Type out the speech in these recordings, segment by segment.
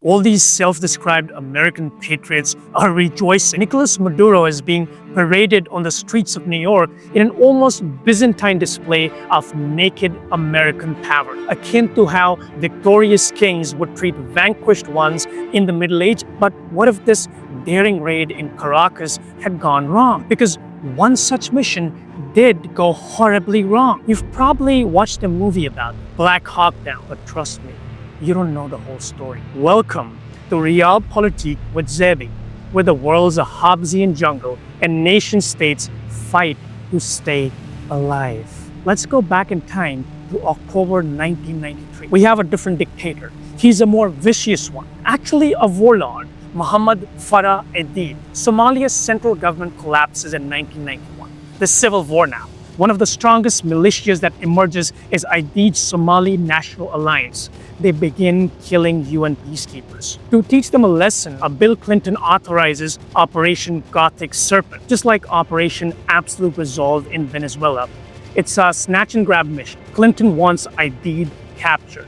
All these self-described American patriots are rejoicing. Nicolás Maduro is being paraded on the streets of New York in an almost Byzantine display of naked American power, akin to how victorious kings would treat vanquished ones in the Middle Ages. But what if this daring raid in Caracas had gone wrong? Because one such mission did go horribly wrong. You've probably watched a movie about it, Black Hawk Down, but trust me, you don't know the whole story. Welcome to Realpolitik with Zaidi, where the world's a Hobbesian jungle and nation-states fight to stay alive. Let's go back in time to October 1993. We have a different dictator. He's a more vicious one, actually a warlord, Muhammad Farah Aidid. Somalia's central government collapses in 1991. The civil war now. One of the strongest militias that emerges is Aidid's Somali National Alliance. They begin killing UN peacekeepers. To teach them a lesson, Bill Clinton authorizes Operation Gothic Serpent, just like Operation Absolute Resolve in Venezuela. It's a snatch-and-grab mission. Clinton wants Aidid captured.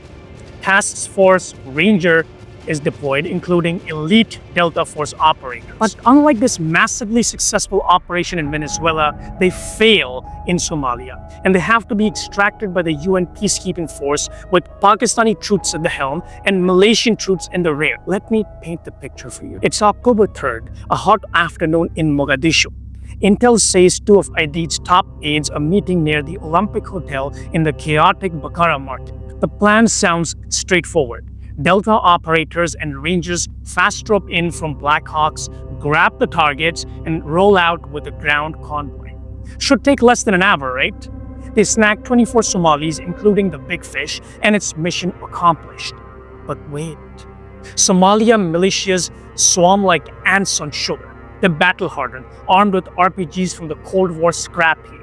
Task Force Ranger is deployed, including elite Delta Force operators. But unlike this massively successful operation in Venezuela, they fail in Somalia, and they have to be extracted by the UN peacekeeping force with Pakistani troops at the helm and Malaysian troops in the rear. Let me paint the picture for you. It's October 3rd, a hot afternoon in Mogadishu. Intel says two of Aidid's top aides are meeting near the Olympic Hotel in the chaotic Bakara market. The plan sounds straightforward. Delta operators and Rangers fast drop in from Black Hawks, grab the targets, and roll out with a ground convoy. Should take less than an hour, right? They snag 24 Somalis, including the big fish, and it's mission accomplished. But wait. Somalia militias swarm like ants on sugar. They're battle-hardened, armed with RPGs from the Cold War scrap heap.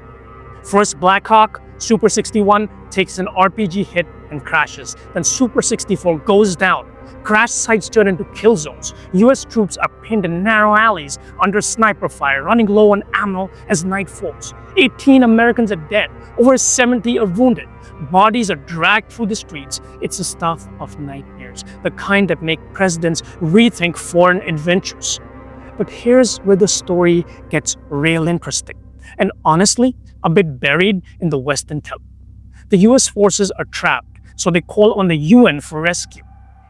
First Black Hawk, Super 61 takes an RPG hit and crashes. Then Super 64 goes down. Crash sites turn into kill zones. US troops are pinned in narrow alleys under sniper fire, running low on ammo as night falls. 18 Americans are dead. Over 70 are wounded. Bodies are dragged through the streets. It's the stuff of nightmares, the kind that make presidents rethink foreign adventures. But here's where the story gets real interesting, and honestly, a bit buried in the Western tell. The US forces are trapped, so they call on the UN for rescue.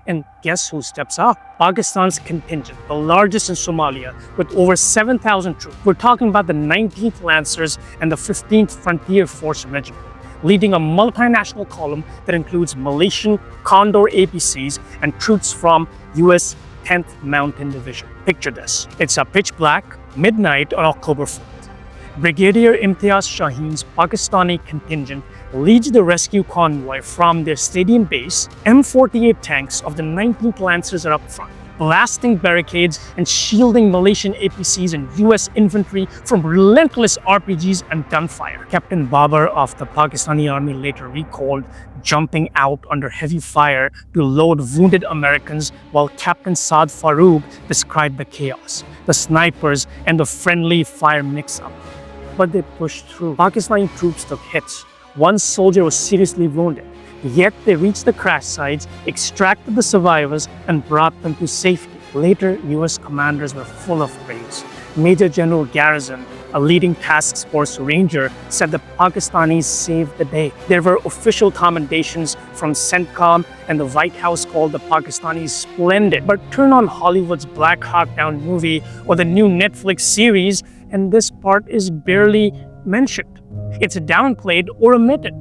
And guess who steps up? Pakistan's contingent, the largest in Somalia, with over 7,000 troops. We're talking about the 19th Lancers and the 15th Frontier Force Regiment, leading a multinational column that includes Malaysian Condor APCs and troops from US 10th Mountain Division. Picture this. It's a pitch black, midnight on October 4th. Brigadier Imtiaz Shaheen's Pakistani contingent leads the rescue convoy from their stadium base. M48 tanks of the 19th Lancers are up front, blasting barricades and shielding Malaysian APCs and US infantry from relentless RPGs and gunfire. Captain Babar of the Pakistani army later recalled jumping out under heavy fire to load wounded Americans, while Captain Saad Farouk described the chaos, the snipers, and the friendly fire mix-up. But they pushed through. Pakistani troops took hits. One soldier was seriously wounded. Yet they reached the crash sites, extracted the survivors, and brought them to safety. Later, US commanders were full of praise. Major General Garrison, a leading task force ranger, said the Pakistanis saved the day. There were official commendations from CENTCOM, and the White House called the Pakistanis splendid. But turn on Hollywood's Black Hawk Down movie or the new Netflix series, and this part is barely mentioned. It's downplayed or omitted.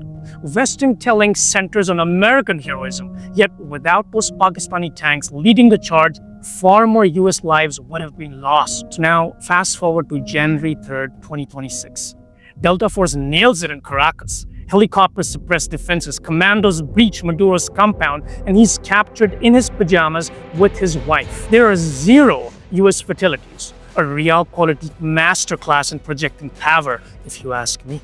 Western telling centers on American heroism, yet without those Pakistani tanks leading the charge, far more US lives would have been lost. Now, fast forward to January 3rd, 2026. Delta Force nails it in Caracas. Helicopters suppress defenses, commandos breach Maduro's compound, and he's captured in his pajamas with his wife. There are 0 US fatalities. A realpolitik masterclass in projecting power, if you ask me.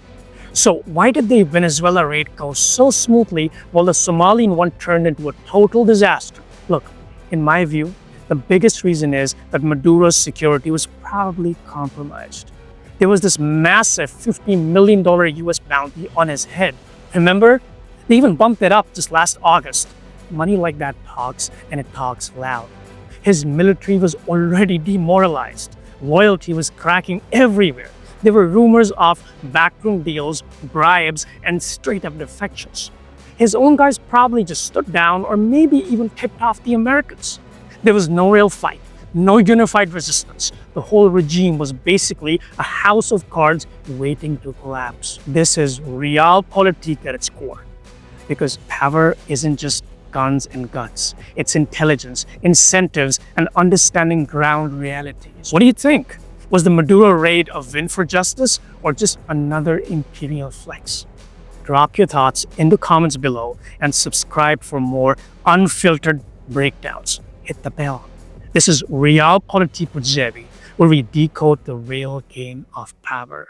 So why did the Venezuela raid go so smoothly while the Somalian one turned into a total disaster? Look, in my view, the biggest reason is that Maduro's security was probably compromised. There was this massive $50 million US bounty on his head. Remember? They even bumped it up just last August. money like that talks, and it talks loud. His military was already demoralized. Loyalty was cracking everywhere. There were rumors of backroom deals, bribes, and straight-up defections. His own guys probably just stood down or maybe even tipped off the Americans. There was no real fight, no unified resistance. The whole regime was basically a house of cards waiting to collapse. This is realpolitik at its core, because power isn't just guns and guts. It's intelligence, incentives, and understanding ground realities. What do you think? Was the Maduro raid a win for justice or just another imperial flex? Drop your thoughts in the comments below and subscribe for more unfiltered breakdowns. Hit the bell. This is Realpolitik with Zaidi, where we decode the real game of power.